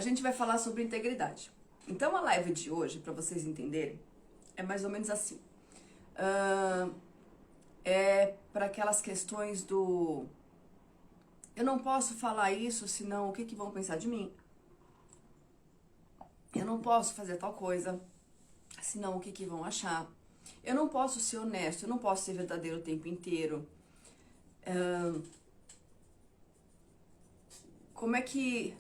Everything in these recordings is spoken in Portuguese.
a gente vai falar sobre integridade. Então a live de hoje, para vocês entenderem, é mais ou menos assim. É para aquelas questões do... Eu não posso falar isso, senão o que vão pensar de mim? Eu não posso fazer tal coisa, senão o que vão achar? Eu não posso ser honesto, eu não posso ser verdadeiro o tempo inteiro. Como é que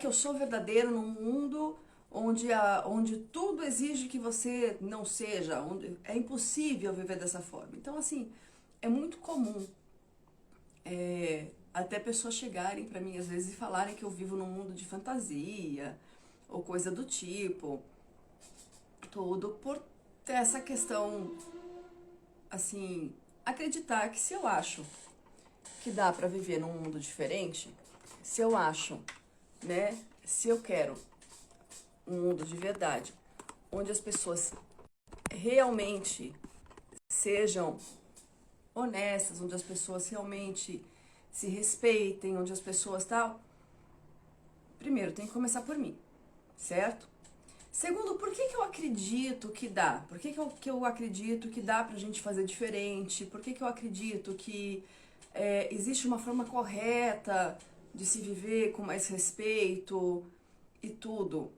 eu sou verdadeiro num mundo onde tudo exige que você não seja, onde é impossível viver dessa forma? Então, assim, é muito comum até pessoas chegarem para mim às vezes e falarem que eu vivo num mundo de fantasia ou coisa do tipo, tudo por ter essa questão, assim, acreditar que se eu acho que dá para viver num mundo diferente, se eu acho, né, se eu quero um mundo de verdade, onde as pessoas realmente sejam honestas, onde as pessoas realmente se respeitem, onde as pessoas tal, primeiro tem que começar por mim, certo? Segundo, por que eu acredito que dá? Por que eu acredito que dá pra gente fazer diferente? Por que eu acredito que existe uma forma correta de se viver com mais respeito e tudo?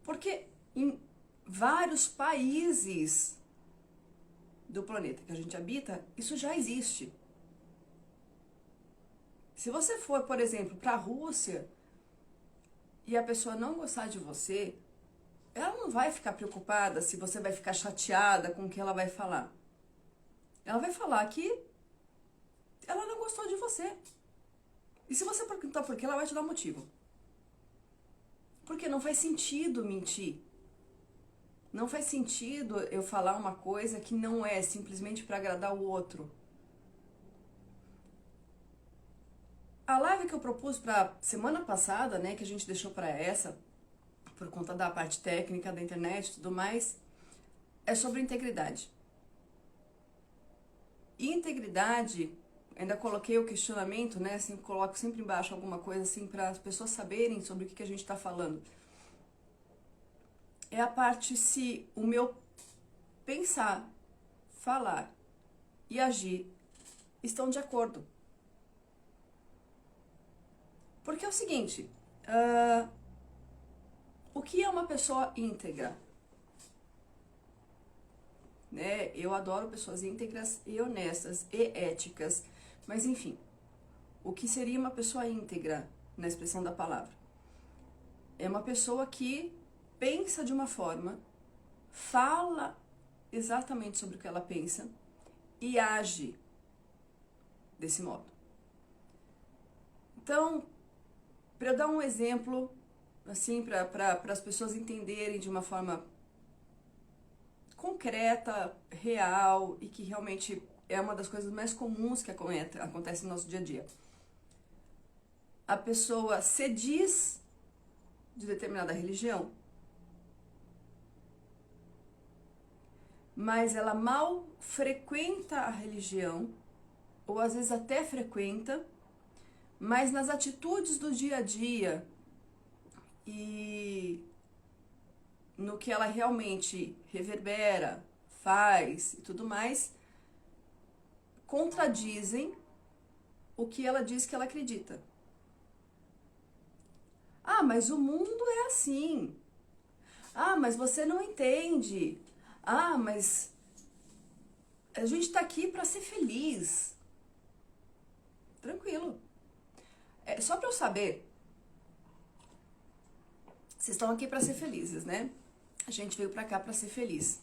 Porque em vários países do planeta que a gente habita, isso já existe. Se você for, por exemplo, para a Rússia e a pessoa não gostar de você, ela não vai ficar preocupada se você vai ficar chateada com o que ela vai falar. Ela vai falar que ela não gostou de você. E se você perguntar por quê, ela vai te dar um motivo. Porque não faz sentido mentir. Não faz sentido eu falar uma coisa que não é simplesmente para agradar o outro. A live que eu propus para semana passada, né, que a gente deixou para essa, por conta da parte técnica da internet e tudo mais, é sobre integridade. E integridade, ainda coloquei o questionamento, né, assim, coloco sempre embaixo alguma coisa assim para as pessoas saberem sobre o que a gente está falando. É a parte se o meu pensar, falar e agir estão de acordo. Porque é o seguinte, o que é uma pessoa íntegra? Né? Eu adoro pessoas íntegras e honestas e éticas, mas enfim, o que seria uma pessoa íntegra na expressão da palavra? É uma pessoa que pensa de uma forma, fala exatamente sobre o que ela pensa e age desse modo. Então, para eu dar um exemplo, assim, para as pessoas entenderem de uma forma concreta, real e que realmente é uma das coisas mais comuns que acontece no nosso dia a dia. A pessoa se diz de determinada religião, mas ela mal frequenta a religião, ou às vezes até frequenta, mas nas atitudes do dia a dia e no que ela realmente reverbera, faz e tudo mais, contradizem o que ela diz que ela acredita. Ah, mas o mundo é assim. Ah, mas você não entende. Ah, mas a gente tá aqui para ser feliz. Tranquilo. É só para eu saber. Vocês estão aqui para ser felizes, né? A gente veio para cá para ser feliz.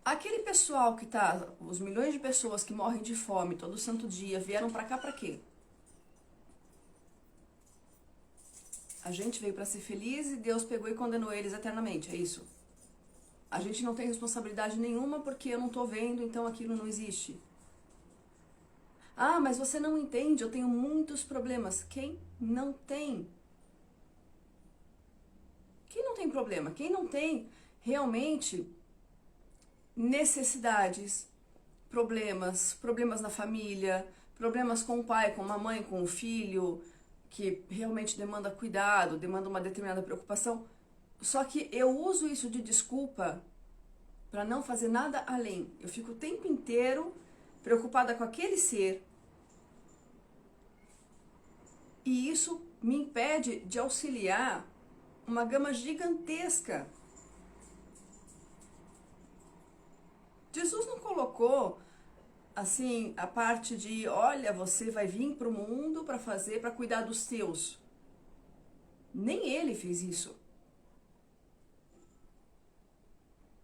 Aquele pessoal que tá, os milhões de pessoas que morrem de fome todo santo dia, vieram para cá para quê? A gente veio para ser feliz e Deus pegou e condenou eles eternamente, é isso? A gente não tem responsabilidade nenhuma porque eu não tô vendo, então aquilo não existe. Ah, mas você não entende, eu tenho muitos problemas. Quem não tem? Quem não tem problema? Quem não tem realmente necessidades, problemas na família, problemas com o pai, com a mãe, com o filho, que realmente demanda cuidado, demanda uma determinada preocupação. Só que eu uso isso de desculpa para não fazer nada além. Eu fico o tempo inteiro preocupada com aquele ser. E isso me impede de auxiliar uma gama gigantesca. Jesus não colocou assim a parte de, olha, você vai vir para o mundo para fazer, para cuidar dos teus. Nem ele fez isso.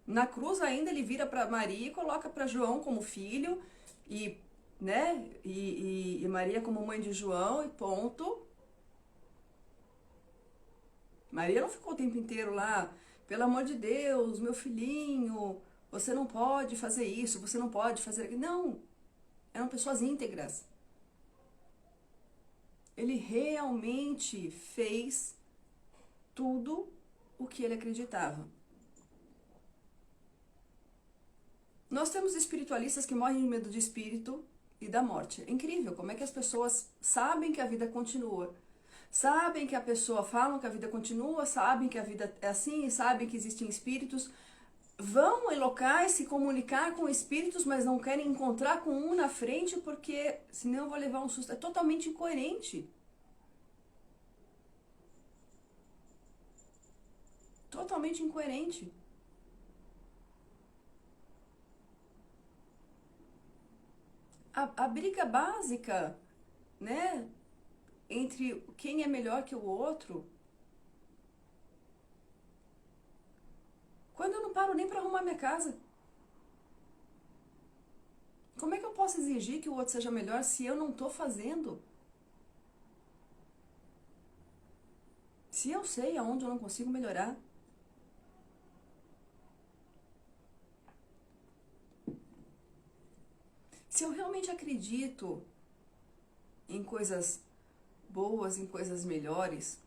Na cruz ainda ele vira para Maria e coloca para João como filho e, né, e Maria como mãe de João e ponto. Maria não ficou o tempo inteiro lá, pelo amor de Deus, meu filhinho, você não pode fazer isso, você não pode fazer aquilo. Não, eram pessoas íntegras. Ele realmente fez tudo o que ele acreditava. Nós temos espiritualistas que morrem de medo de espírito e da morte. É incrível como é que as pessoas sabem que a vida continua. Sabem que a pessoa, falam que a vida continua, sabem que a vida é assim, sabem que existem espíritos, vão em locais se comunicar com espíritos, mas não querem encontrar com um na frente porque senão eu vou levar um susto. É totalmente incoerente. Totalmente incoerente. A briga básica, né, entre quem é melhor que o outro, quando eu não paro nem para arrumar minha casa. Como é que eu posso exigir que o outro seja melhor se eu não estou fazendo? Se eu sei aonde eu não consigo melhorar. Se eu realmente acredito em coisas boas, em coisas melhores,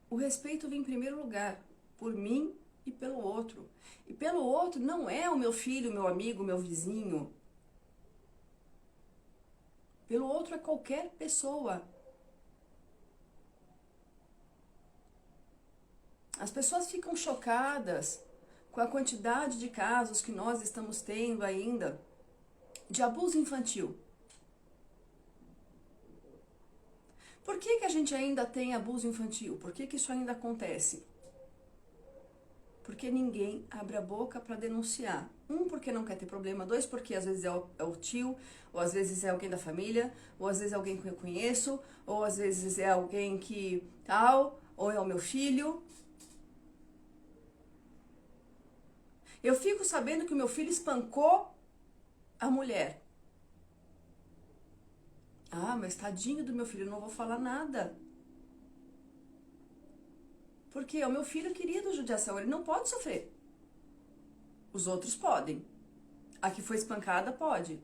o respeito vem em primeiro lugar, por mim e pelo outro. E pelo outro não é o meu filho, meu amigo, meu vizinho. Pelo outro é qualquer pessoa. As pessoas ficam chocadas com a quantidade de casos que nós estamos tendo ainda de abuso infantil. Por que a gente ainda tem abuso infantil? Por que isso ainda acontece? Porque ninguém abre a boca para denunciar. Um, porque não quer ter problema. Dois, porque às vezes é o tio, ou às vezes é alguém da família, ou às vezes é alguém que eu conheço, ou às vezes é alguém que tal, ou é o meu filho. Eu fico sabendo que o meu filho espancou a mulher. Ah, mas tadinho do meu filho, eu não vou falar nada. Porque é o meu filho querido, judiação, ele não pode sofrer. Os outros podem. A que foi espancada pode.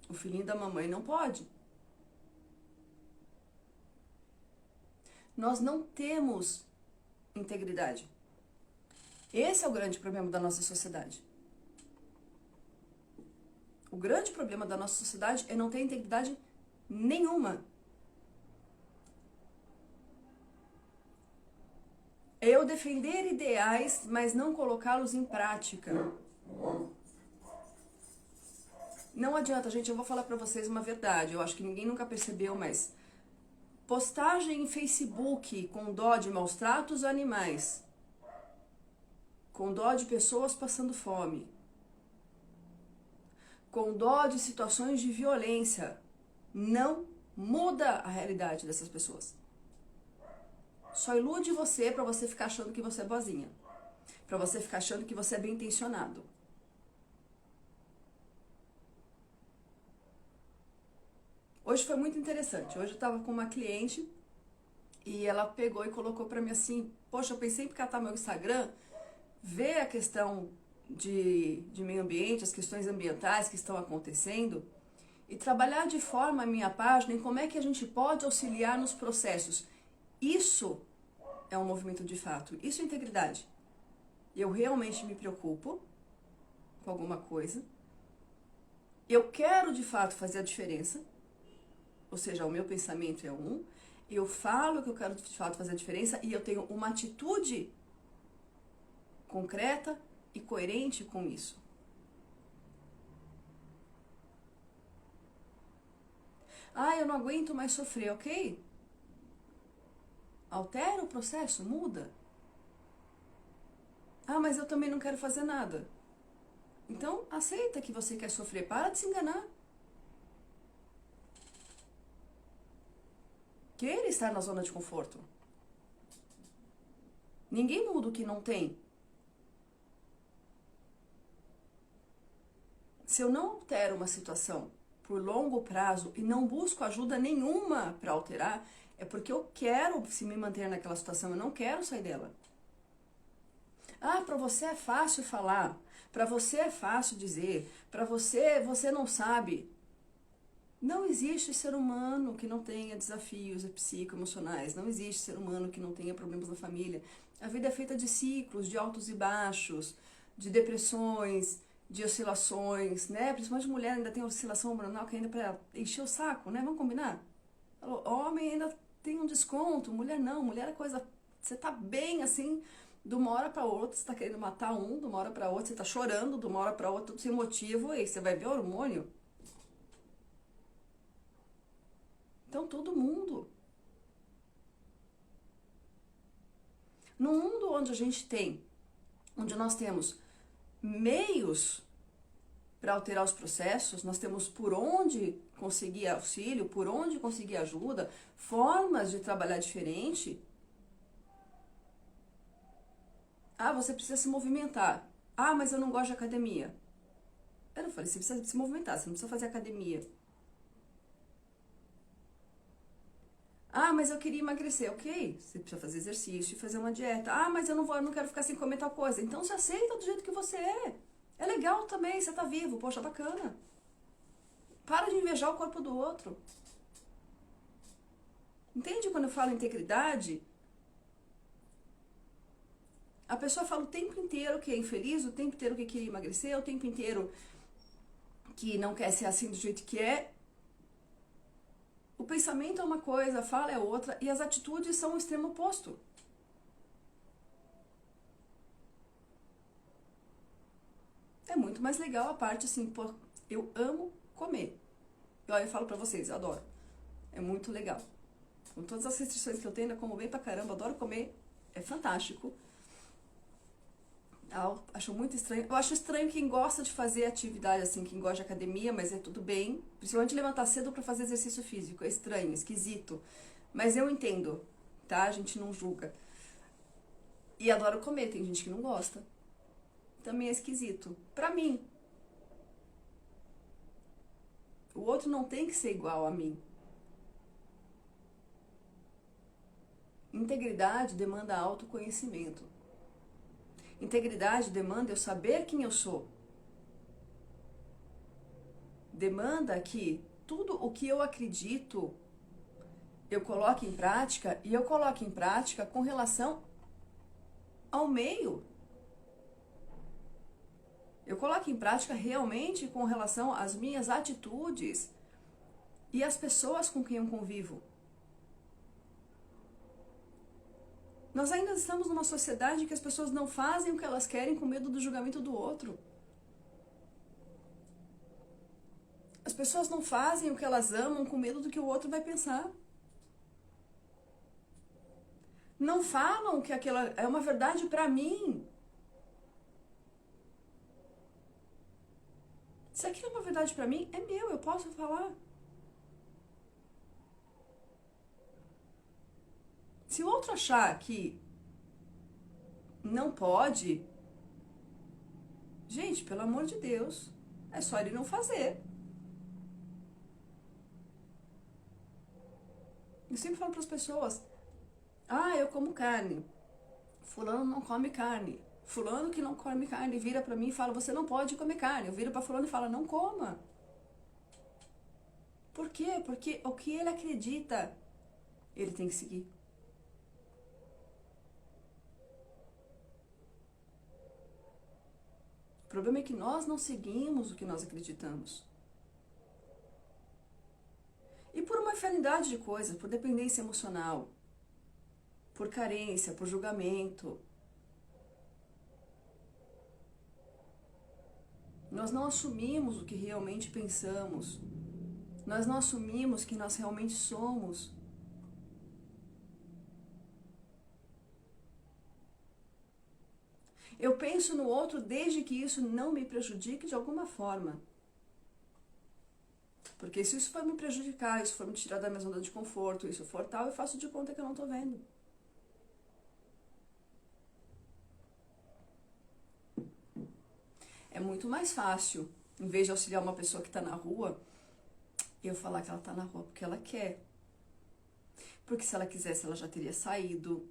O filhinho da mamãe não pode. Nós não temos integridade. Esse é o grande problema da nossa sociedade. O grande problema da nossa sociedade é não ter integridade nenhuma. É eu defender ideais, mas não colocá-los em prática. Não adianta, gente, eu vou falar pra vocês uma verdade. Eu acho que ninguém nunca percebeu, mas postagem em Facebook com dó de maus tratos a animais, com dó de pessoas passando fome, com dó de situações de violência, não muda a realidade dessas pessoas. Só ilude você para você ficar achando que você é boazinha, para você ficar achando que você é bem intencionado. Hoje foi muito interessante. Hoje eu estava com uma cliente e ela pegou e colocou para mim assim: poxa, eu pensei em catar meu Instagram, ver a questão de meio ambiente, as questões ambientais que estão acontecendo e trabalhar de forma a minha página em como é que a gente pode auxiliar nos processos. Isso é um movimento de fato, isso é integridade. Eu realmente me preocupo com alguma coisa, eu quero de fato fazer a diferença, ou seja, o meu pensamento é um, eu falo que eu quero de fato fazer a diferença e eu tenho uma atitude concreta e coerente com isso. Ah, eu não aguento mais sofrer, ok? Altera o processo, muda. Ah, mas eu também não quero fazer nada. Então, aceita que você quer sofrer, para de se enganar. Queira estar na zona de conforto. Ninguém muda o que não tem. Se eu não altero uma situação por longo prazo e não busco ajuda nenhuma para alterar, é porque eu quero se me manter naquela situação, eu não quero sair dela. Ah, para você é fácil falar, para você é fácil dizer, para você não sabe. Não existe ser humano que não tenha desafios psicoemocionais, não existe ser humano que não tenha problemas na família. A vida é feita de ciclos, de altos e baixos, de depressões, de oscilações, né? Principalmente mulher ainda tem oscilação hormonal que ainda para encher o saco, né? Vamos combinar? Homem ainda tem um desconto, mulher não, mulher é coisa, você tá bem assim, de uma hora para outra você tá querendo matar um, de uma hora para outra você tá chorando, de uma hora para outra sem motivo, e você vai ver hormônio. Então todo mundo. No mundo onde nós temos meios para alterar os processos, nós temos por onde conseguir auxílio, por onde conseguir ajuda, formas de trabalhar diferente. Ah, você precisa se movimentar. Ah, mas eu não gosto de academia. Eu não falei, você precisa se movimentar, você não precisa fazer academia. Ah, mas eu queria emagrecer, ok? Você precisa fazer exercício, fazer uma dieta. Ah, mas eu não quero ficar sem comer tal coisa. Então se aceita do jeito que você é. É legal também, você tá vivo, poxa, bacana. Para de invejar o corpo do outro. Entende quando eu falo integridade? A pessoa fala o tempo inteiro que é infeliz, o tempo inteiro que queria emagrecer, o tempo inteiro que não quer ser assim do jeito que é. O pensamento é uma coisa, a fala é outra e as atitudes são o extremo oposto. É muito mais legal a parte assim, pô, eu amo comer. Eu falo pra vocês, eu adoro. É muito legal. Com todas as restrições que eu tenho, eu como bem pra caramba, adoro comer. É fantástico. Eu acho muito estranho. Eu acho estranho quem gosta de fazer atividade assim, quem gosta de academia, mas é tudo bem. Principalmente levantar cedo pra fazer exercício físico. É estranho, esquisito. Mas eu entendo, tá? A gente não julga. E adoro comer, tem gente que não gosta. Também é esquisito. Pra mim. O outro não tem que ser igual a mim. Integridade demanda autoconhecimento. Integridade demanda eu saber quem eu sou. Demanda que tudo o que eu acredito eu coloque em prática e eu coloque em prática com relação ao meio. Eu coloque em prática realmente com relação às minhas atitudes e às pessoas com quem eu convivo. Nós ainda estamos numa sociedade em que as pessoas não fazem o que elas querem com medo do julgamento do outro. As pessoas não fazem o que elas amam com medo do que o outro vai pensar. Não falam que aquilo é uma verdade pra mim. Se aquilo é uma verdade pra mim, é meu, eu posso falar. Se o outro achar que não pode, gente, pelo amor de Deus, é só ele não fazer. Eu sempre falo para as pessoas, ah, eu como carne, fulano não come carne. Fulano que não come carne vira para mim e fala, você não pode comer carne. Eu viro para fulano e falo, não coma. Por quê? Porque o que ele acredita, ele tem que seguir. O problema é que nós não seguimos o que nós acreditamos. E por uma infinidade de coisas, por dependência emocional, por carência, por julgamento. Nós não assumimos o que realmente pensamos. Nós não assumimos quem nós realmente somos. Eu penso no outro desde que isso não me prejudique de alguma forma. Porque se isso for me prejudicar, isso for me tirar da minha zona de conforto, isso for tal, eu faço de conta que eu não tô vendo. É muito mais fácil, em vez de auxiliar uma pessoa que está na rua, eu falar que ela está na rua porque ela quer. Porque se ela quisesse, ela já teria saído.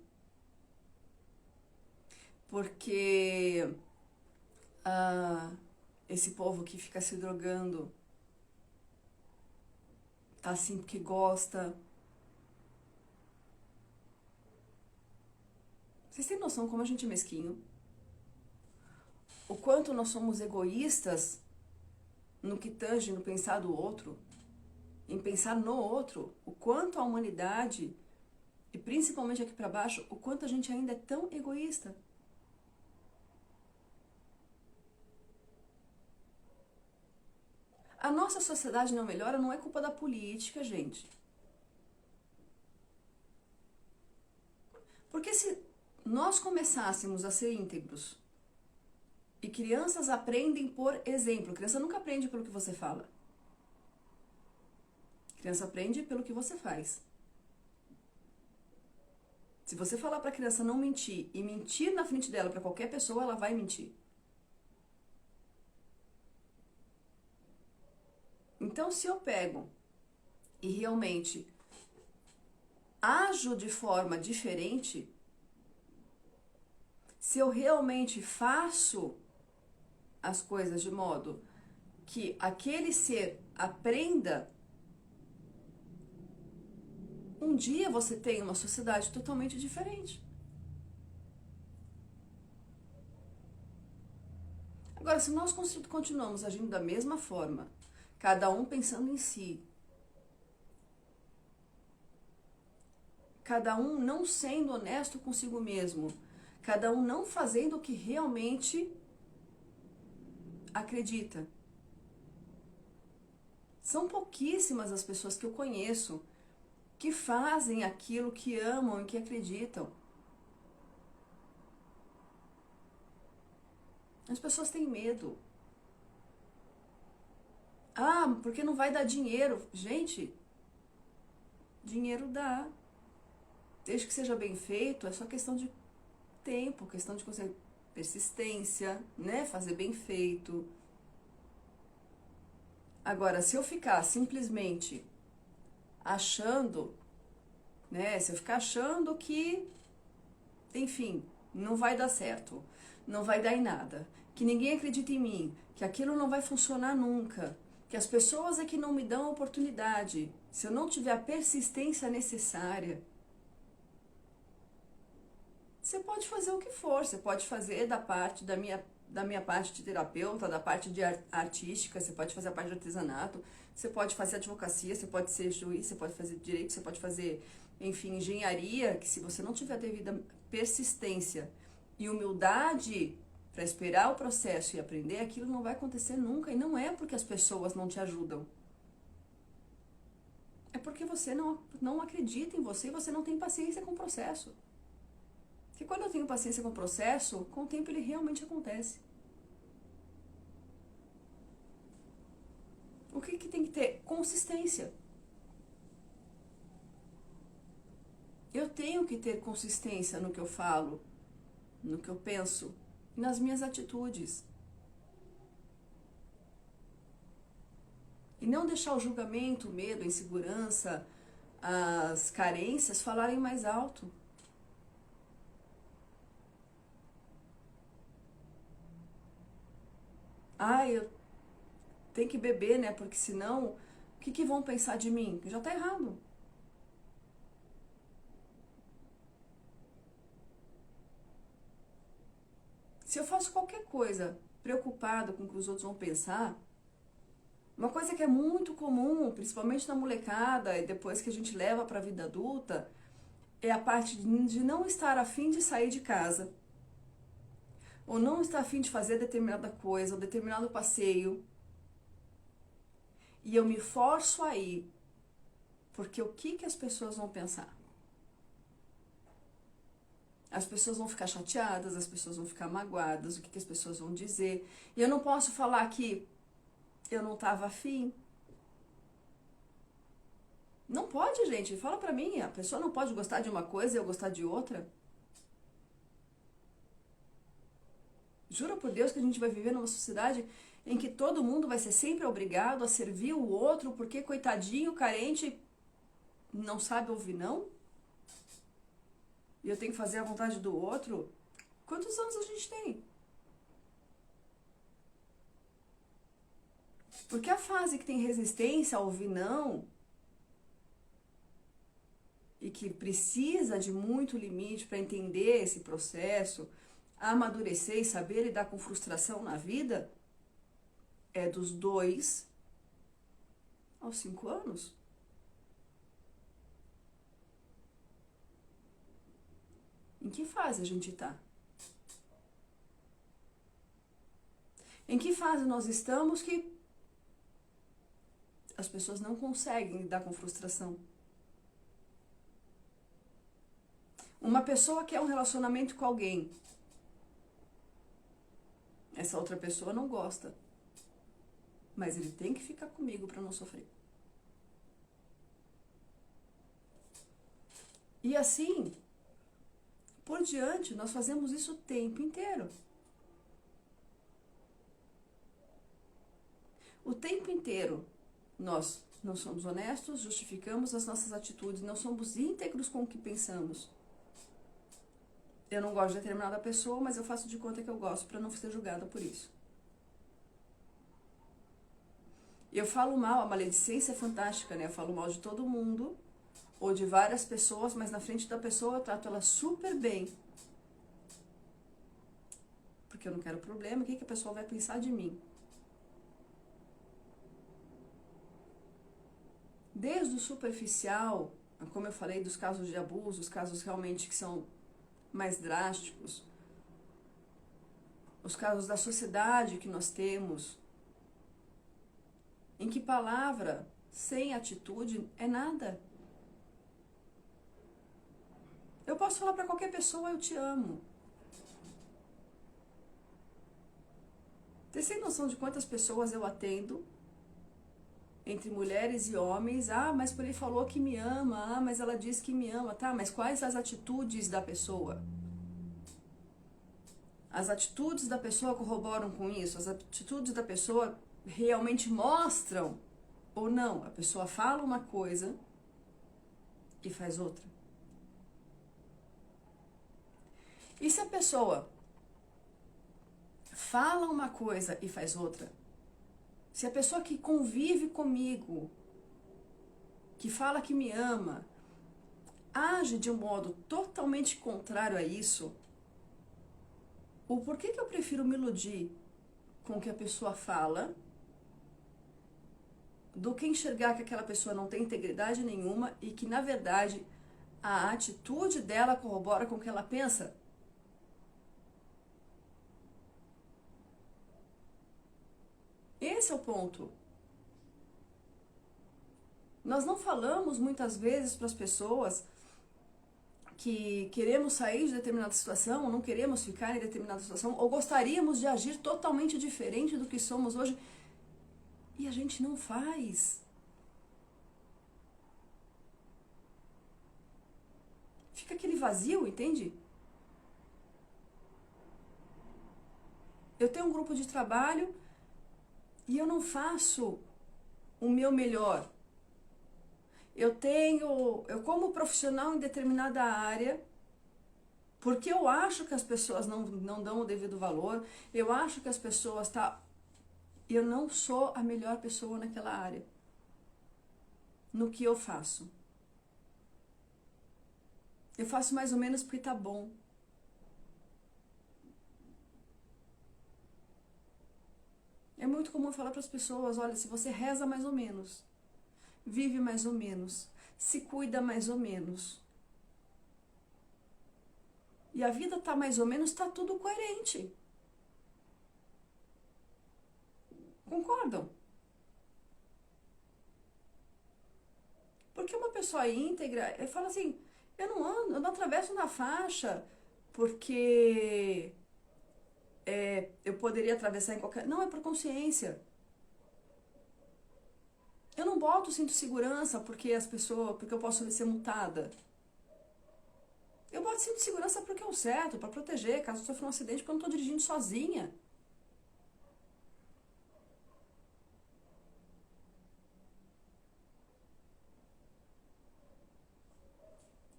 Porque esse povo que fica se drogando tá assim porque gosta. Vocês têm noção como a gente é mesquinho? O quanto nós somos egoístas no que tange no pensar do outro, em pensar no outro, o quanto a humanidade, e principalmente aqui para baixo, o quanto a gente ainda é tão egoísta. A nossa sociedade não melhora, não é culpa da política, gente. Porque se nós começássemos a ser íntegros, e crianças aprendem por exemplo, criança nunca aprende pelo que você fala. Criança aprende pelo que você faz. Se você falar para a criança não mentir e mentir na frente dela para qualquer pessoa, ela vai mentir. Então, se eu pego e realmente ajo de forma diferente, se eu realmente faço as coisas de modo que aquele ser aprenda, um dia você tem uma sociedade totalmente diferente. Agora, se nós continuamos agindo da mesma forma, cada um pensando em si, cada um não sendo honesto consigo mesmo, cada um não fazendo o que realmente acredita. São pouquíssimas as pessoas que eu conheço que fazem aquilo que amam e que acreditam. As pessoas têm medo. Ah, porque não vai dar dinheiro. Gente, dinheiro dá. Desde que seja bem feito, é só questão de tempo, questão de persistência, né? Fazer bem feito. Agora, se eu ficar simplesmente achando, né? Se eu ficar achando que, enfim, não vai dar certo, não vai dar em nada, que ninguém acredita em mim, que aquilo não vai funcionar nunca, que as pessoas é que não me dão oportunidade, se eu não tiver a persistência necessária, você pode fazer o que for, você pode fazer da minha parte de terapeuta, da parte de artística, você pode fazer a parte de artesanato, você pode fazer advocacia, você pode ser juiz, você pode fazer direito, você pode fazer, enfim, engenharia, que se você não tiver a devida persistência e humildade para esperar o processo e aprender, aquilo não vai acontecer nunca. E não é porque as pessoas não te ajudam. É porque você não acredita em você e você não tem paciência com o processo. Porque quando eu tenho paciência com o processo, com o tempo ele realmente acontece. O que tem que ter? Consistência. Eu tenho que ter consistência no que eu falo, no que eu penso e nas minhas atitudes. E não deixar o julgamento, o medo, a insegurança, as carências falarem mais alto. Ah, eu tenho que beber, né? Porque senão, o que vão pensar de mim? Já tá errado. Se eu faço qualquer coisa preocupado com o que os outros vão pensar, Uma coisa que é muito comum, principalmente na molecada e depois que a gente leva para a vida adulta, é a parte de não estar afim de sair de casa, ou não estar afim de fazer determinada coisa, ou determinado passeio, e eu me forço a ir, porque o que as pessoas vão pensar? As pessoas vão ficar chateadas, as pessoas vão ficar magoadas, o que as pessoas vão dizer. E eu não posso falar que eu não estava afim. Não pode, gente. Fala pra mim, a pessoa não pode gostar de uma coisa e eu gostar de outra. Jura por Deus que a gente vai viver numa sociedade em que todo mundo vai ser sempre obrigado a servir o outro porque, coitadinho, carente, não sabe ouvir não? E eu tenho que fazer a vontade do outro? Quantos anos a gente tem? Porque a fase que tem resistência a ouvir não e que precisa de muito limite para entender esse processo, amadurecer e saber lidar com frustração na vida, é dos 2 aos 5 anos. Em que fase a gente está? Em que fase nós estamos que as pessoas não conseguem lidar com frustração? Uma pessoa quer um relacionamento com alguém. Essa outra pessoa não gosta. Mas ele tem que ficar comigo para não sofrer. E assim, por diante, nós fazemos isso o tempo inteiro. O tempo inteiro, nós não somos honestos, justificamos as nossas atitudes, não somos íntegros com o que pensamos. Eu não gosto de determinada pessoa, mas eu faço de conta que eu gosto para não ser julgada por isso. Eu falo mal, a maledicência é fantástica, né? Eu falo mal de todo mundo, ou de várias pessoas, mas na frente da pessoa eu trato ela super bem. Porque eu não quero problema, o que a pessoa vai pensar de mim? Desde o superficial, como eu falei, dos casos de abuso, os casos realmente que são mais drásticos, os casos da sociedade que nós temos, em que palavra sem atitude é nada. Eu posso falar para qualquer pessoa, eu te amo. Você tem noção de quantas pessoas eu atendo, entre mulheres e homens? Ah, mas ele falou que me ama, ah, mas ela disse que me ama, tá, mas quais as atitudes da pessoa? As atitudes da pessoa corroboram com isso? As atitudes da pessoa realmente mostram ou não? A pessoa fala uma coisa e faz outra. E se a pessoa fala uma coisa e faz outra? Se a pessoa que convive comigo, que fala que me ama, age de um modo totalmente contrário a isso, o porquê que eu prefiro me iludir com o que a pessoa fala do que enxergar que aquela pessoa não tem integridade nenhuma e que, na verdade, a atitude dela corrobora com o que ela pensa? Esse é o ponto. Nós não falamos muitas vezes para as pessoas que queremos sair de determinada situação, ou não queremos ficar em determinada situação, ou gostaríamos de agir totalmente diferente do que somos hoje, e a gente não faz. Fica aquele vazio, entende? Eu tenho um grupo de trabalho e eu não faço o meu melhor. Eu como profissional em determinada área, porque eu acho que as pessoas não dão o devido valor, eu acho que as pessoas eu não sou a melhor pessoa naquela área, no que eu faço. Eu faço mais ou menos porque tá bom. É muito comum falar para as pessoas, olha, se você reza mais ou menos, vive mais ou menos, se cuida mais ou menos, e a vida tá mais ou menos, tá tudo coerente. Concordam? Porque uma pessoa íntegra, fala assim, eu não atravesso na faixa porque eu poderia atravessar em qualquer... Não, é por consciência. Eu não boto cinto de segurança porque eu posso ser multada. Eu boto cinto de segurança porque é o certo, para proteger, caso eu sofra um acidente, porque eu não estou dirigindo sozinha.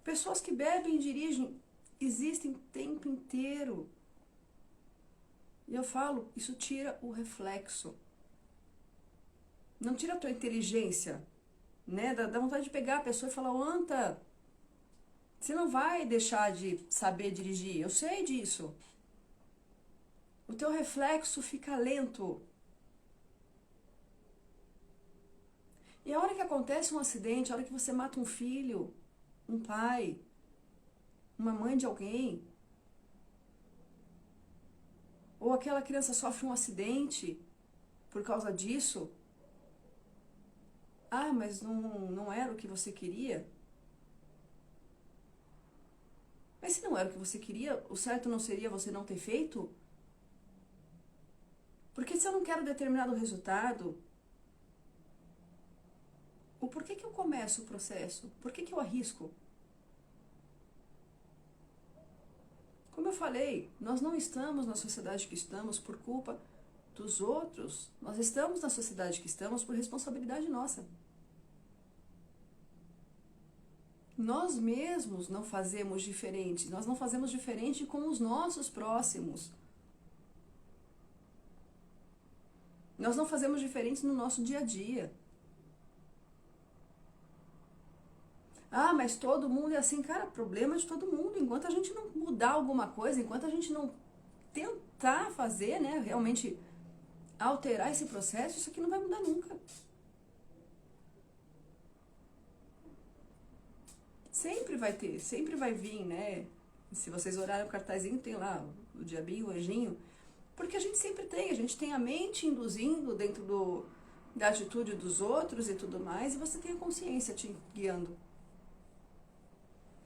Pessoas que bebem e dirigem existem o tempo inteiro. E eu falo, isso tira o reflexo. Não tira a tua inteligência, né? Dá vontade de pegar a pessoa e falar, Anta, você não vai deixar de saber dirigir, eu sei disso. O teu reflexo fica lento. E a hora que acontece um acidente, a hora que você mata um filho, um pai, uma mãe de alguém, ou aquela criança sofre um acidente por causa disso, ah, mas não era o que você queria? Mas se não era o que você queria, o certo não seria você não ter feito? Porque se eu não quero determinado resultado, o porquê que eu começo o processo? Por que eu arrisco? Como eu falei, nós não estamos na sociedade que estamos por culpa dos outros. Nós estamos na sociedade que estamos por responsabilidade nossa. Nós mesmos não fazemos diferente. Nós não fazemos diferente com os nossos próximos. Nós não fazemos diferente no nosso dia a dia. Ah, mas todo mundo é assim. Cara, problema de todo mundo. Enquanto a gente não mudar alguma coisa, enquanto a gente não tentar fazer, né, realmente alterar esse processo, isso aqui não vai mudar nunca. Sempre vai ter, sempre vai vir, né? Se vocês olharem o cartazinho, tem lá o diabinho, o anjinho. Porque a gente tem a mente induzindo dentro da atitude dos outros e tudo mais, e você tem a consciência te guiando.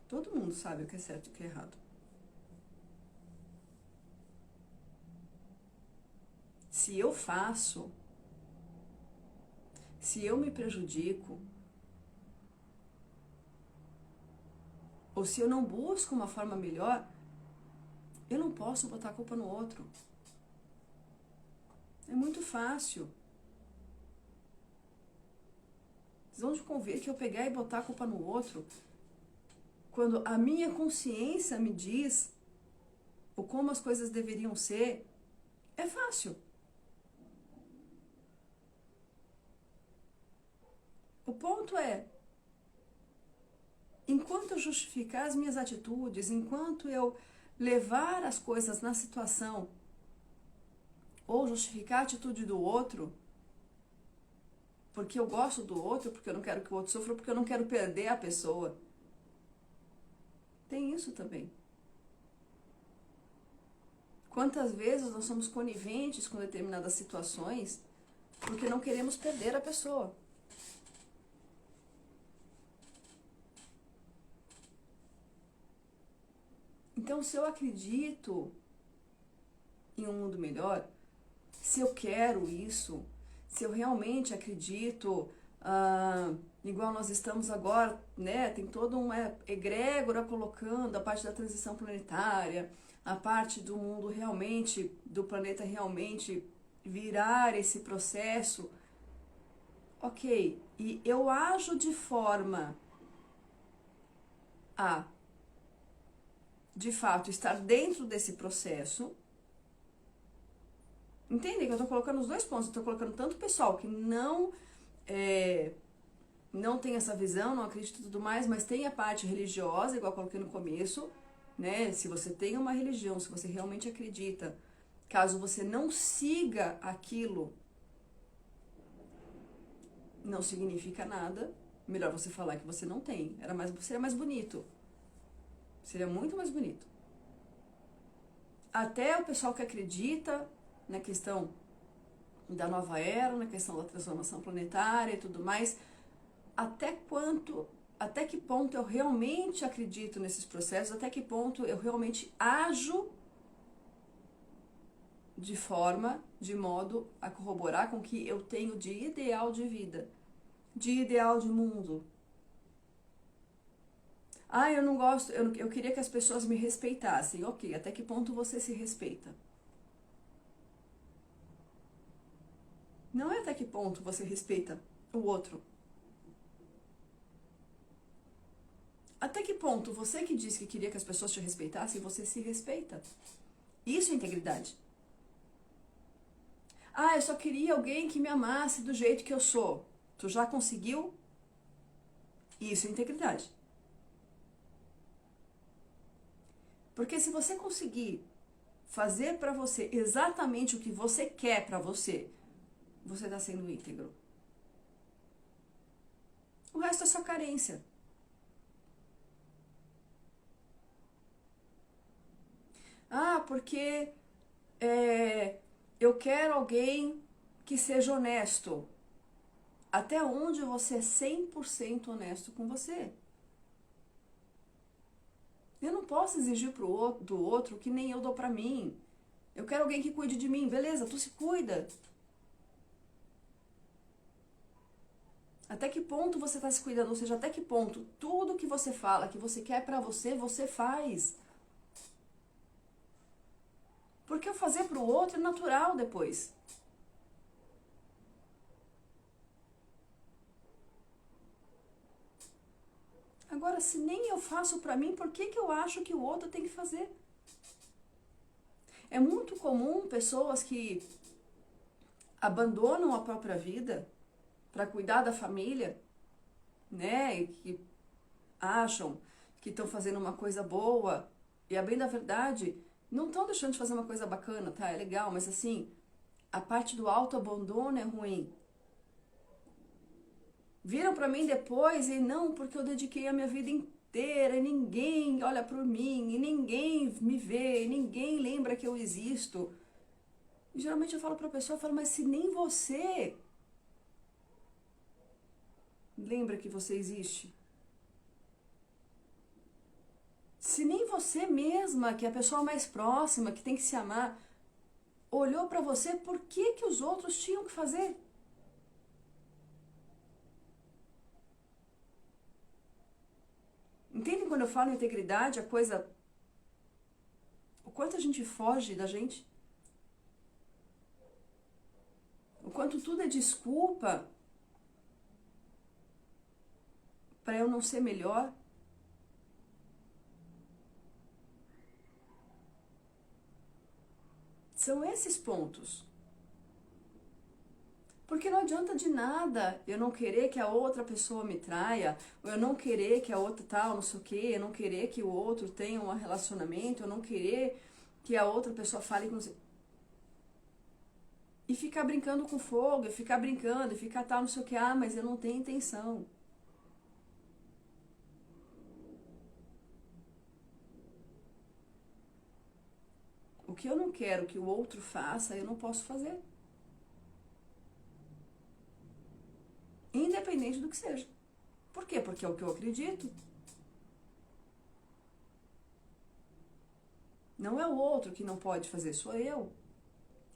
Todo mundo sabe o que é certo e o que é errado. Se eu faço, se eu me prejudico, ou se eu não busco uma forma melhor, eu não posso botar a culpa no outro. É muito fácil. Vocês vão convir que eu pegar e botar a culpa no outro, quando a minha consciência me diz o como as coisas deveriam ser, é fácil. O ponto é, enquanto eu justificar as minhas atitudes, enquanto eu levar as coisas na situação, ou justificar a atitude do outro, porque eu gosto do outro, porque eu não quero que o outro sofra, porque eu não quero perder a pessoa. Tem isso também. Quantas vezes nós somos coniventes com determinadas situações porque não queremos perder a pessoa. Então, se eu acredito em um mundo melhor, se eu quero isso, se eu realmente acredito, igual nós estamos agora, né, tem toda uma egrégora colocando a parte da transição planetária, a parte do mundo realmente, do planeta realmente virar esse processo, ok, e eu ajo de forma a, de fato, estar dentro desse processo. Entendem que eu estou colocando os dois pontos, eu estou colocando tanto o pessoal que não tem essa visão, não acredita e tudo mais, mas tem a parte religiosa, igual eu coloquei no começo, né? Se você tem uma religião, se você realmente acredita, caso você não siga aquilo não significa nada. Melhor você falar que você não tem. Seria mais bonito. Seria muito mais bonito. Até o pessoal que acredita na questão da nova era, na questão da transformação planetária e tudo mais, até que ponto eu realmente acredito nesses processos, até que ponto eu realmente ajo de modo a corroborar com o que eu tenho de ideal de vida, de ideal de mundo. Ah, eu não gosto, eu queria que as pessoas me respeitassem. Ok, até que ponto você se respeita? Não é até que ponto você respeita o outro. Até que ponto você que disse que queria que as pessoas te respeitassem, você se respeita? Isso é integridade. Ah, eu só queria alguém que me amasse do jeito que eu sou. Tu já conseguiu? Isso é integridade. Porque se você conseguir fazer para você exatamente o que você quer para você, você está sendo íntegro. O resto é só carência. Ah, porque eu quero alguém que seja honesto. Até onde você é 100% honesto com você? Eu não posso exigir do outro que nem eu dou pra mim. Eu quero alguém que cuide de mim. Beleza, tu se cuida. Até que ponto você está se cuidando? Ou seja, até que ponto tudo que você fala, que você quer pra você, você faz. Porque o fazer pro outro é natural depois. Agora, se nem eu faço pra mim, por que eu acho que o outro tem que fazer? É muito comum pessoas que abandonam a própria vida para cuidar da família, né? E que acham que estão fazendo uma coisa boa e, a bem da verdade, não estão deixando de fazer uma coisa bacana, tá? É legal, mas assim, a parte do autoabandono é ruim. Viram para mim depois e não, porque eu dediquei a minha vida inteira e ninguém olha por mim, e ninguém me vê, e ninguém lembra que eu existo. E geralmente eu falo para a pessoa, eu falo, mas se nem você lembra que você existe, se nem você mesma, que é a pessoa mais próxima, que tem que se amar, olhou para você, por que os outros tinham que fazer? Entendem quando eu falo em integridade, a coisa... O quanto a gente foge da gente? O quanto tudo é desculpa para eu não ser melhor? São esses pontos. Porque não adianta de nada eu não querer que a outra pessoa me traia, ou eu não querer que a outra tal, não sei o quê, eu não querer que o outro tenha um relacionamento, eu não querer que a outra pessoa fale com você. E ficar brincando com fogo, e ficar brincando, e ficar tal, não sei o que, ah, mas eu não tenho intenção. O que eu não quero que o outro faça, eu não posso fazer. Independente do que seja. Por quê? Porque é o que eu acredito. Não é o outro que não pode fazer, sou eu.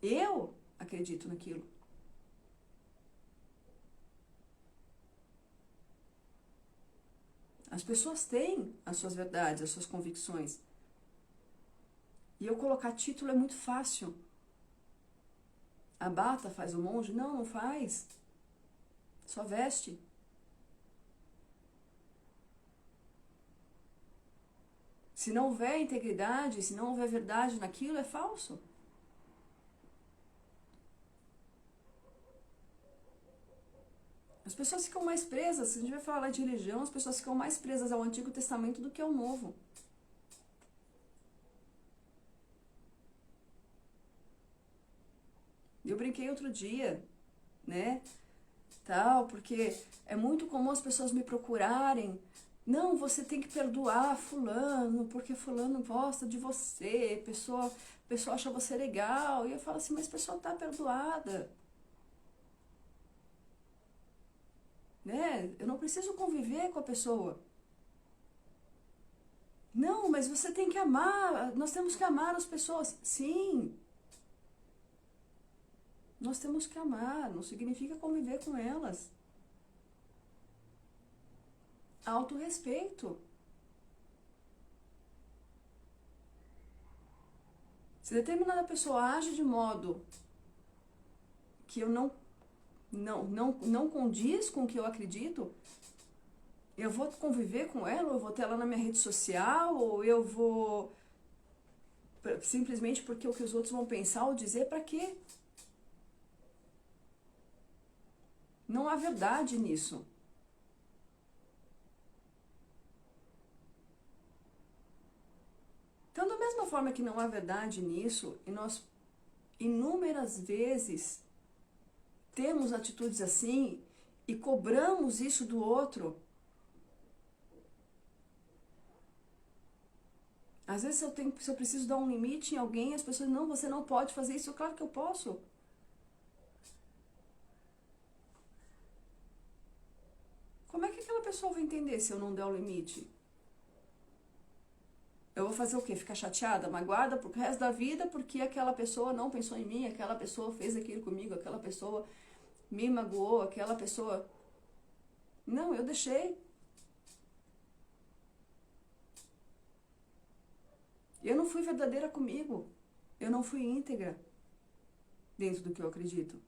Eu acredito naquilo. As pessoas têm as suas verdades, as suas convicções. E eu colocar título é muito fácil. A bata faz o monge? Não, não faz. Só veste. Se não houver integridade, se não houver verdade naquilo, é falso. As pessoas ficam mais presas, se a gente vai falar de religião, as pessoas ficam mais presas ao Antigo Testamento do que ao Novo. Eu brinquei outro dia, né? tal, porque é muito comum as pessoas me procurarem. Não, você tem que perdoar fulano, porque fulano gosta de você, a pessoa acha você legal. E eu falo assim, mas a pessoa tá perdoada, né? Eu não preciso conviver com a pessoa. Não, mas você tem que amar, nós temos que amar as pessoas. Sim, nós temos que amar, não significa conviver com elas. Autorrespeito. Se determinada pessoa age de modo que eu não condiz com o que eu acredito, eu vou conviver com ela, ou eu vou ter ela na minha rede social, ou eu vou simplesmente porque o que os outros vão pensar ou dizer, pra quê? Não há verdade nisso. Então, da mesma forma que não há verdade nisso, e nós inúmeras vezes temos atitudes assim e cobramos isso do outro. Às vezes se eu preciso dar um limite em alguém, as pessoas, não, você não pode fazer isso. Claro que eu posso. Como é que aquela pessoa vai entender se eu não der o limite? Eu vou fazer o quê? Ficar chateada, magoada pro resto da vida porque aquela pessoa não pensou em mim, aquela pessoa fez aquilo comigo, aquela pessoa me magoou, aquela pessoa... Não, eu deixei. Eu não fui verdadeira comigo. Eu não fui íntegra dentro do que eu acredito.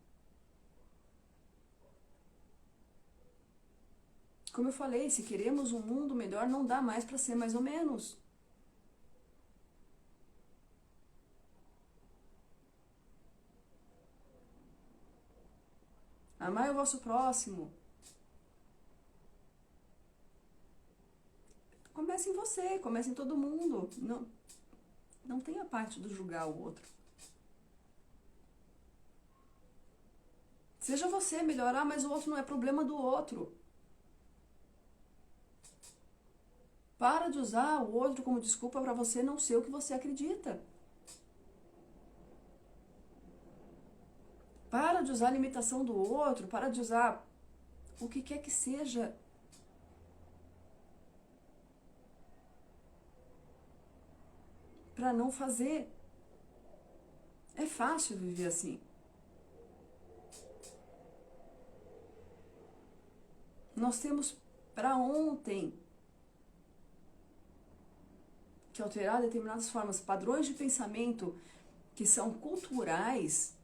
Como eu falei, se queremos um mundo melhor, não dá mais para ser mais ou menos. Amar o vosso próximo. Comece em você, comece em todo mundo. Não tem a parte do julgar o outro. Seja você melhorar, mas o outro não é problema do outro. Para de usar o outro como desculpa para você não ser o que você acredita. Para de usar a limitação do outro, para de usar o que quer que seja para não fazer. É fácil viver assim. Nós temos para ontem que alterar determinadas formas, padrões de pensamento que são culturais.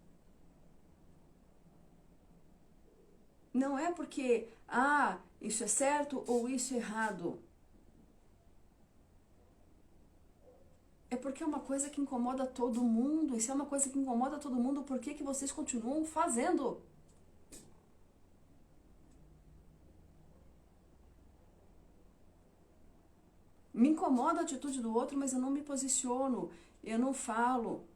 Não é porque, isso é certo ou isso é errado. É porque é uma coisa que incomoda todo mundo. E se é uma coisa que incomoda todo mundo, por que vocês continuam fazendo? Me incomoda a atitude do outro, mas eu não me posiciono, eu não falo.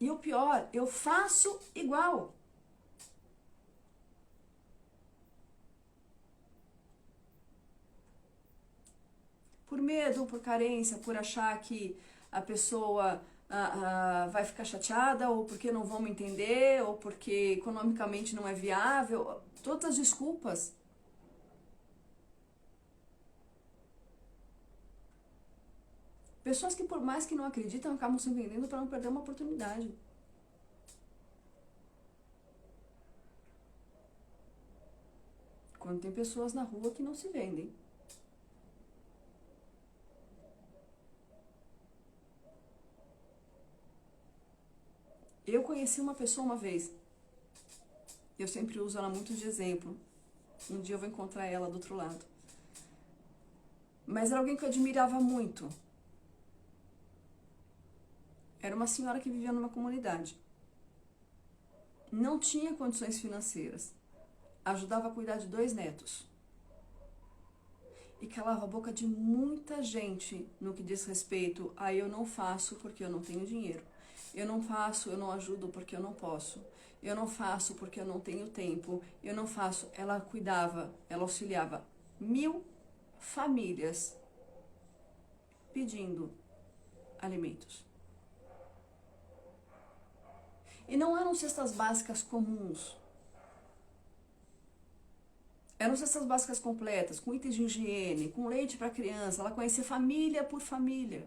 E o pior, eu faço igual. Por medo, por carência, por achar que a pessoa vai ficar chateada, ou porque não vão me entender, ou porque economicamente não é viável. Todas as desculpas. Pessoas que por mais que não acreditam, acabam se vendendo para não perder uma oportunidade. Quando tem pessoas na rua que não se vendem. Eu conheci uma pessoa uma vez, eu sempre uso ela muito de exemplo, um dia eu vou encontrar ela do outro lado. Mas era alguém que eu admirava muito. Era uma senhora que vivia numa comunidade. Não tinha condições financeiras. Ajudava a cuidar de 2 netos. E calava a boca de muita gente no que diz respeito a eu não faço porque eu não tenho dinheiro. Eu não faço, eu não ajudo porque eu não posso. eu não faço porque eu não tenho tempo, eu não faço. Ela cuidava, ela auxiliava 1000 famílias pedindo alimentos. E não eram cestas básicas comuns. Eram cestas básicas completas, com itens de higiene, com leite para criança. Ela conhecia família por família.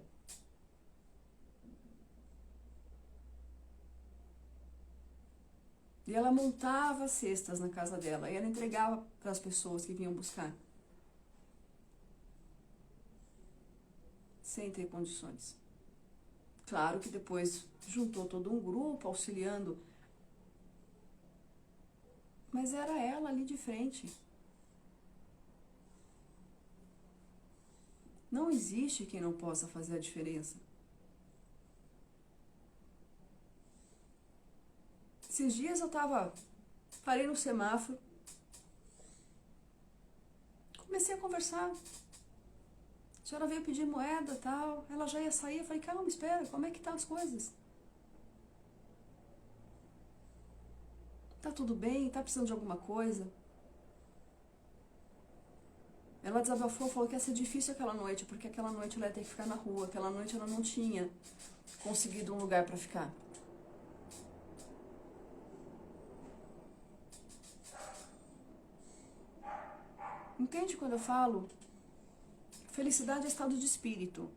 E ela montava cestas na casa dela e ela entregava para as pessoas que vinham buscar. Sem ter condições. Claro que depois juntou todo um grupo auxiliando. Mas era ela ali de frente. Não existe quem não possa fazer a diferença. Esses dias eu parei no semáforo, comecei a conversar. A senhora veio pedir moeda, tal, ela já ia sair, eu falei, calma, espera, como é que tá as coisas? Tá tudo bem? Tá precisando de alguma coisa? Ela desabafou, falou que ia ser difícil aquela noite, porque aquela noite ela ia ter que ficar na rua, aquela noite ela não tinha conseguido um lugar para ficar. Entende quando eu falo? Felicidade é estado de espírito.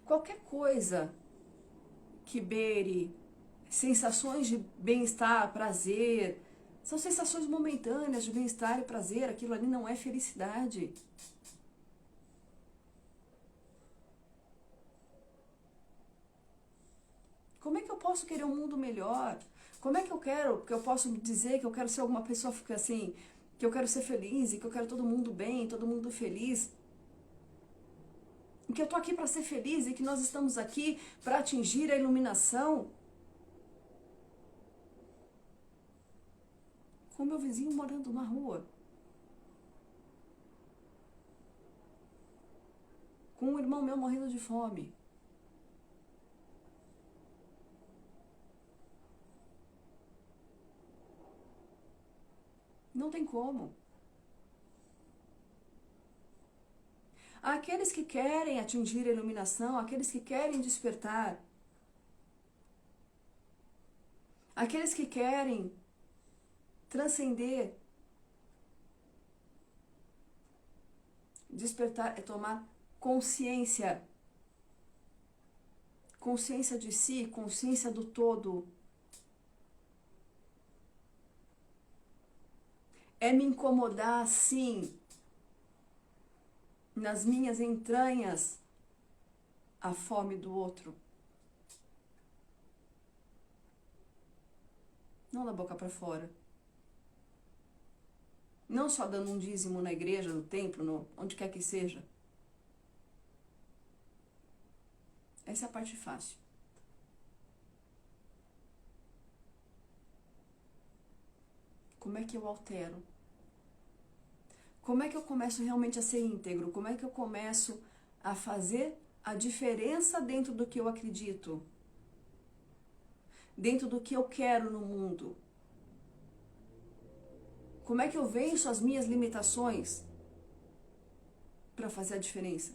Qualquer coisa que beire sensações de bem-estar, prazer, são sensações momentâneas de bem-estar e prazer, aquilo ali não é felicidade. Como é que eu posso querer um mundo melhor? Como é que eu posso dizer que eu quero ser alguma pessoa assim, que eu quero ser feliz e que eu quero todo mundo bem, todo mundo feliz? E que eu tô aqui para ser feliz e que nós estamos aqui para atingir a iluminação? Com meu vizinho morando na rua. Com um irmão meu morrendo de fome. Não tem como. Aqueles que querem atingir a iluminação, aqueles que querem despertar, aqueles que querem transcender, despertar é tomar consciência. Consciência de si, consciência do todo. É me incomodar, sim, nas minhas entranhas, a fome do outro. Não da boca para fora. Não só dando um dízimo na igreja, no templo, onde quer que seja. Essa é a parte fácil. Como é que eu altero? Como é que eu começo realmente a ser íntegro? Como é que eu começo a fazer a diferença dentro do que eu acredito? Dentro do que eu quero no mundo? Como é que eu venço as minhas limitações para fazer a diferença?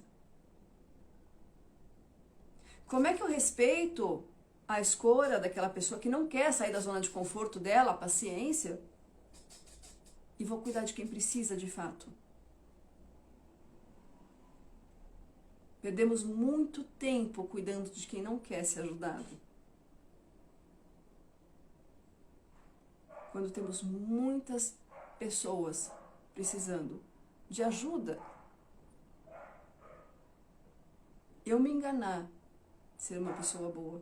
Como é que eu respeito a escolha daquela pessoa que não quer sair da zona de conforto dela, a paciência, e vou cuidar de quem precisa de fato? Perdemos muito tempo cuidando de quem não quer ser ajudado. Quando temos muitas pessoas precisando de ajuda. Eu me enganar ser uma pessoa boa.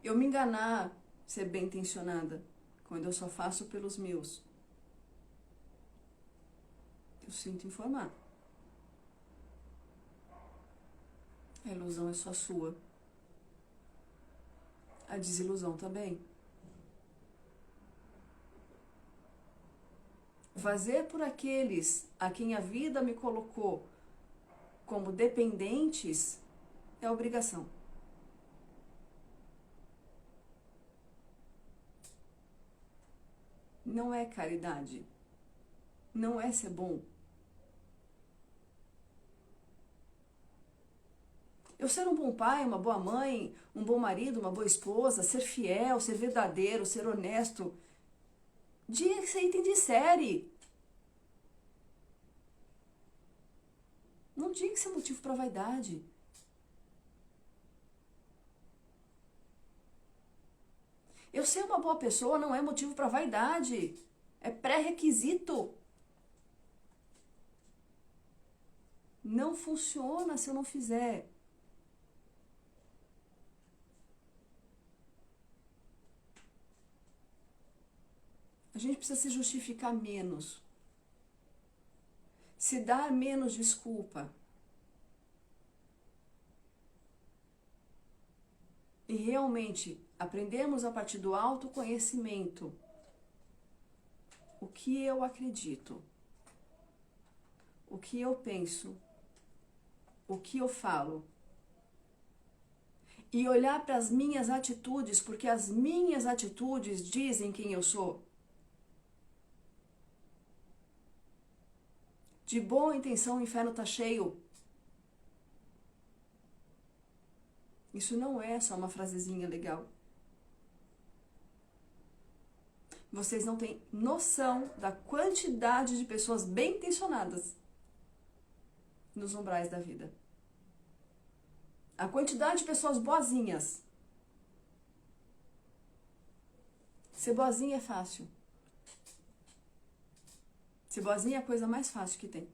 Eu me enganar ser bem intencionada quando eu só faço pelos meus. Eu sinto informar. A ilusão é só sua. A desilusão também. Fazer por aqueles a quem a vida me colocou como dependentes é obrigação. não é caridade. Não é ser bom. Eu ser um bom pai, uma boa mãe, um bom marido, uma boa esposa, ser fiel, ser verdadeiro, ser honesto, diga que isso é item de série. Não diga que isso é motivo para vaidade. Eu ser uma boa pessoa não é motivo para vaidade. É pré-requisito. Não funciona se eu não fizer. A gente precisa se justificar menos. Se dar menos desculpa. E realmente aprendemos a partir do autoconhecimento o que eu acredito, o que eu penso, o que eu falo. E olhar para as minhas atitudes, porque as minhas atitudes dizem quem eu sou. De boa intenção o inferno está cheio. Isso não é só uma frasezinha legal. Vocês não têm noção da quantidade de pessoas bem intencionadas nos umbrais da vida. A quantidade de pessoas boazinhas. Ser boazinha é fácil. Ser boazinha é a coisa mais fácil que tem.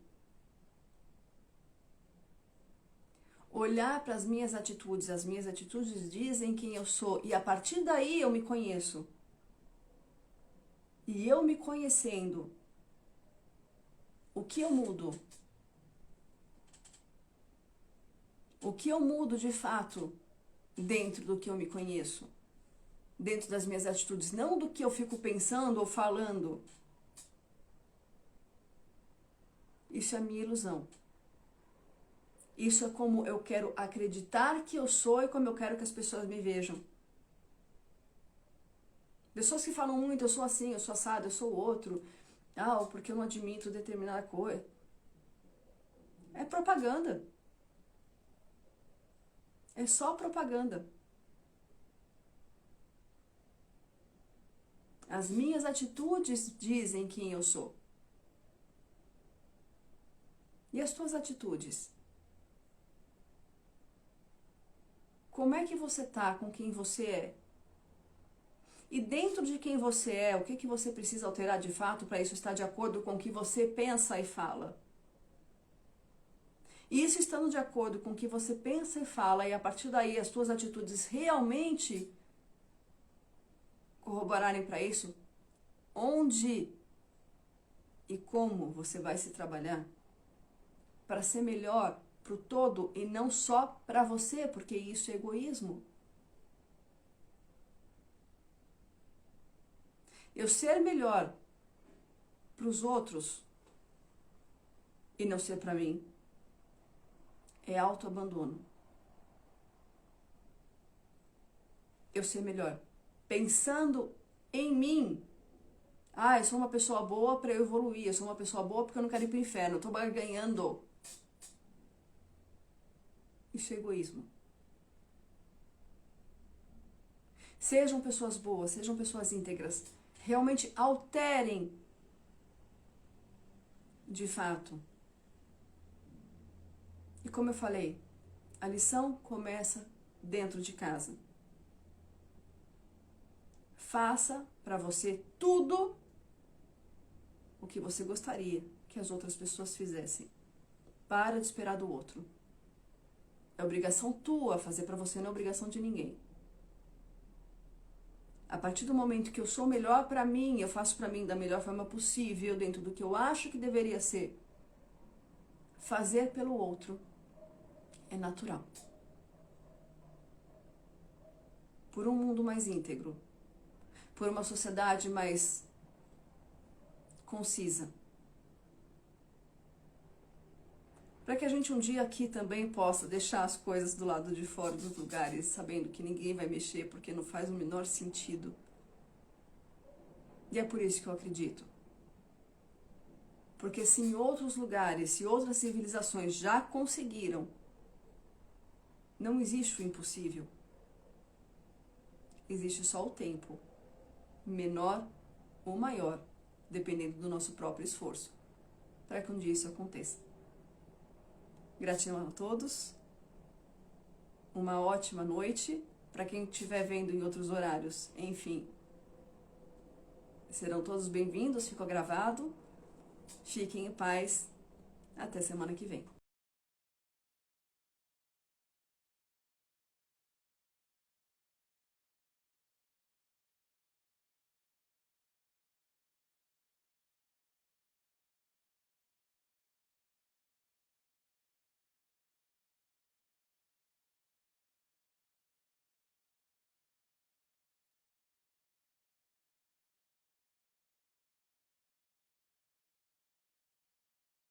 Olhar para as minhas atitudes dizem quem eu sou, e a partir daí eu me conheço. E eu me conhecendo, o que eu mudo? O que eu mudo de fato dentro do que eu me conheço? Dentro das minhas atitudes, não do que eu fico pensando ou falando. Isso é minha ilusão. Isso é como eu quero acreditar que eu sou e como eu quero que as pessoas me vejam. Pessoas que falam muito, eu sou assim, eu sou assado, eu sou outro. Ah, porque eu não admito determinada coisa. É propaganda. É só propaganda. As minhas atitudes dizem quem eu sou. E as tuas atitudes? Como é que você tá com quem você é? E dentro de quem você é, o que você precisa alterar de fato para isso estar de acordo com o que você pensa e fala? E isso estando de acordo com o que você pensa e fala, e a partir daí as tuas atitudes realmente corroborarem para isso, onde e como você vai se trabalhar para ser melhor para o todo e não só para você, porque isso é egoísmo. Eu ser melhor para os outros e não ser para mim é autoabandono. Eu ser melhor pensando em mim. Ah, eu sou uma pessoa boa para eu evoluir. Eu sou uma pessoa boa porque eu não quero ir para o inferno. Eu estou ganhando. Isso é egoísmo. Sejam pessoas boas, sejam pessoas íntegras. Realmente alterem de fato. E como eu falei, a lição começa dentro de casa. Faça para você tudo o que você gostaria que as outras pessoas fizessem. Para de esperar do outro. É obrigação tua fazer para você, não é obrigação de ninguém. A partir do momento que eu sou melhor para mim, eu faço para mim da melhor forma possível, dentro do que eu acho que deveria ser. Fazer pelo outro é natural. Por um mundo mais íntegro. Por uma sociedade mais concisa. Para que a gente um dia aqui também possa deixar as coisas do lado de fora dos lugares, sabendo que ninguém vai mexer, porque não faz o menor sentido. E é por isso que eu acredito. Porque se em outros lugares, se outras civilizações já conseguiram, não existe o impossível. Existe só o tempo, menor ou maior, dependendo do nosso próprio esforço, para que um dia isso aconteça. Gratidão a todos, uma ótima noite, para quem estiver vendo em outros horários, enfim, serão todos bem-vindos, ficou gravado, fiquem em paz, até semana que vem.